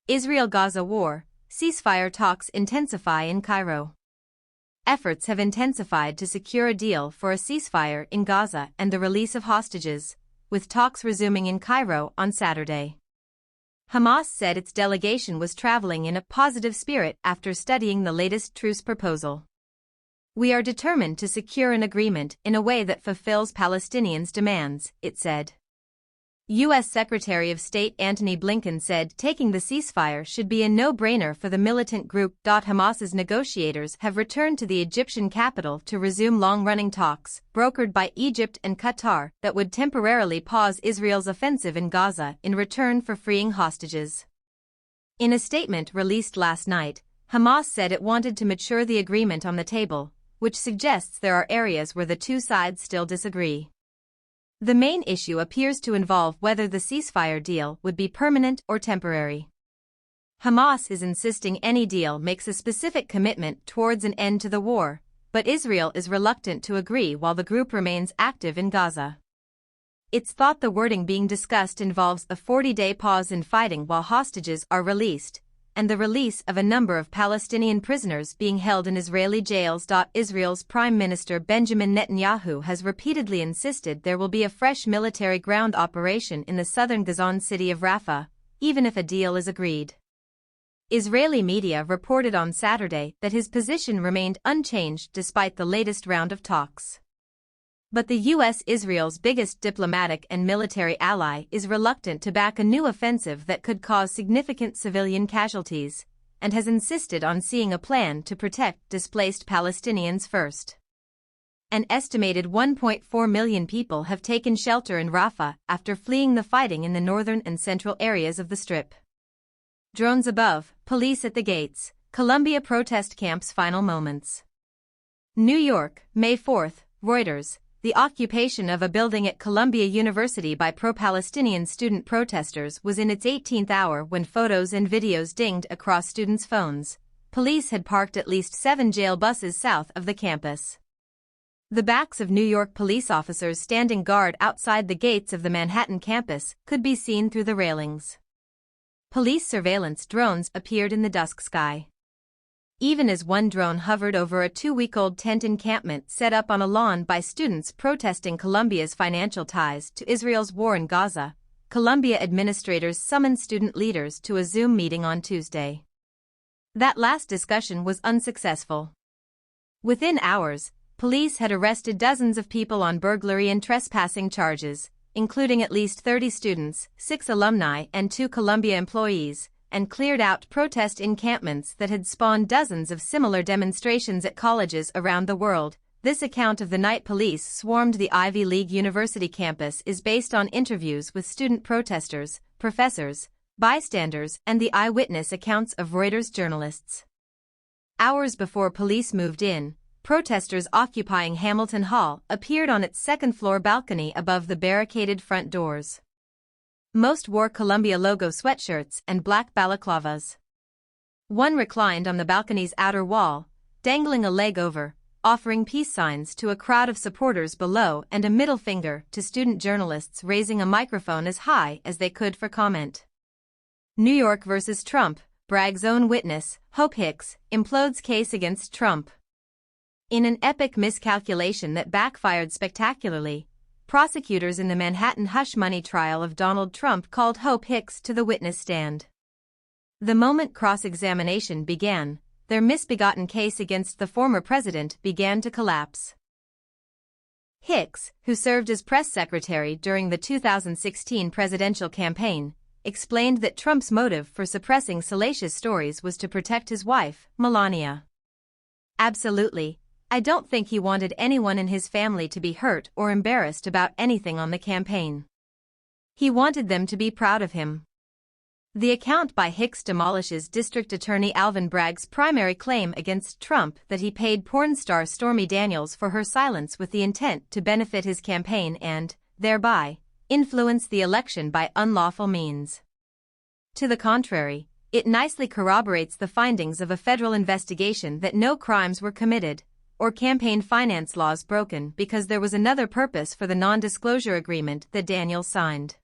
Israel-Gaza war, ceasefire talks intensify in Cairo. Efforts have intensified to secure a deal for a ceasefire in Gaza and the release of hostages, with talks resuming in Cairo on Saturday. Hamas said its delegation was traveling in a positive spirit after studying the latest truce proposal. "We are determined to secure an agreement in a way that fulfills Palestinians' demands," it said. U.S. Secretary of State Antony Blinken said taking the ceasefire should be a no-brainer for the militant group. Hamas's negotiators have returned to the Egyptian capital to resume long-running talks, brokered by Egypt and Qatar, that would temporarily pause Israel's offensive in Gaza in return for freeing hostages. In a statement released last night, Hamas said it wanted to mature the agreement on the table, which suggests there are areas where the two sides still disagree. The main issue appears to involve whether the ceasefire deal would be permanent or temporary. Hamas is insisting any deal makes a specific commitment towards an end to the war, but Israel is reluctant to agree while the group remains active in Gaza. It's thought the wording being discussed involves a 40-day pause in fighting while hostages are released, and the release of a number of Palestinian prisoners being held in Israeli jails. Israel's Prime Minister Benjamin Netanyahu has repeatedly insisted there will be a fresh military ground operation in the southern Gazan city of Rafah, even if a deal is agreed. Israeli media reported on Saturday that his position remained unchanged despite the latest round of talks. But the U.S., Israel's biggest diplomatic and military ally, is reluctant to back a new offensive that could cause significant civilian casualties, and has insisted on seeing a plan to protect displaced Palestinians first. An estimated 1.4 million people have taken shelter in Rafah after fleeing the fighting in the northern and central areas of the Strip. Drones above, police at the gates, Columbia protest camp's final moments. New York, May 4, Reuters. The occupation of a building at Columbia University by pro-Palestinian student protesters was in its 18th hour when photos and videos dinged across students' phones. Police had parked at least 7 jail buses south of the campus. The backs of New York police officers standing guard outside the gates of the Manhattan campus could be seen through the railings. Police surveillance drones appeared in the dusk sky. Even as one drone hovered over a 2-week-old tent encampment set up on a lawn by students protesting Columbia's financial ties to Israel's war in Gaza, Columbia administrators summoned student leaders to a Zoom meeting on Tuesday. That last discussion was unsuccessful. Within hours, police had arrested dozens of people on burglary and trespassing charges, including at least 30 students, 6 alumni and 2 Columbia employees, and cleared out protest encampments that had spawned dozens of similar demonstrations at colleges around the world. This account of the night police swarmed the Ivy League University campus is based on interviews with student protesters, professors, bystanders, and the eyewitness accounts of Reuters journalists. Hours before police moved in, protesters occupying Hamilton Hall appeared on its second-floor balcony above the barricaded front doors. Most wore Columbia logo sweatshirts and black balaclavas. One reclined on the balcony's outer wall, dangling a leg over, offering peace signs to a crowd of supporters below and a middle finger to student journalists raising a microphone as high as they could for comment. New York versus Trump, Bragg's own witness, Hicks, implodes case against Trump. In an epic miscalculation that backfired spectacularly, prosecutors in the Manhattan hush money trial of Donald Trump called Hicks to the witness stand. The moment cross-examination began, their misbegotten case against the former president began to collapse. Hicks, who served as press secretary during the 2016 presidential campaign, explained that Trump's motive for suppressing salacious stories was to protect his wife, Melania. "Absolutely. I don't think he wanted anyone in his family to be hurt or embarrassed about anything on the campaign. He wanted them to be proud of him." The account by Hicks demolishes District Attorney Alvin Bragg's primary claim against Trump that he paid porn star Stormy Daniels for her silence with the intent to benefit his campaign and, thereby, influence the election by unlawful means. To the contrary, it nicely corroborates the findings of a federal investigation that no crimes were committed, or campaign finance laws broken because there was another purpose for the non-disclosure agreement that Daniels signed.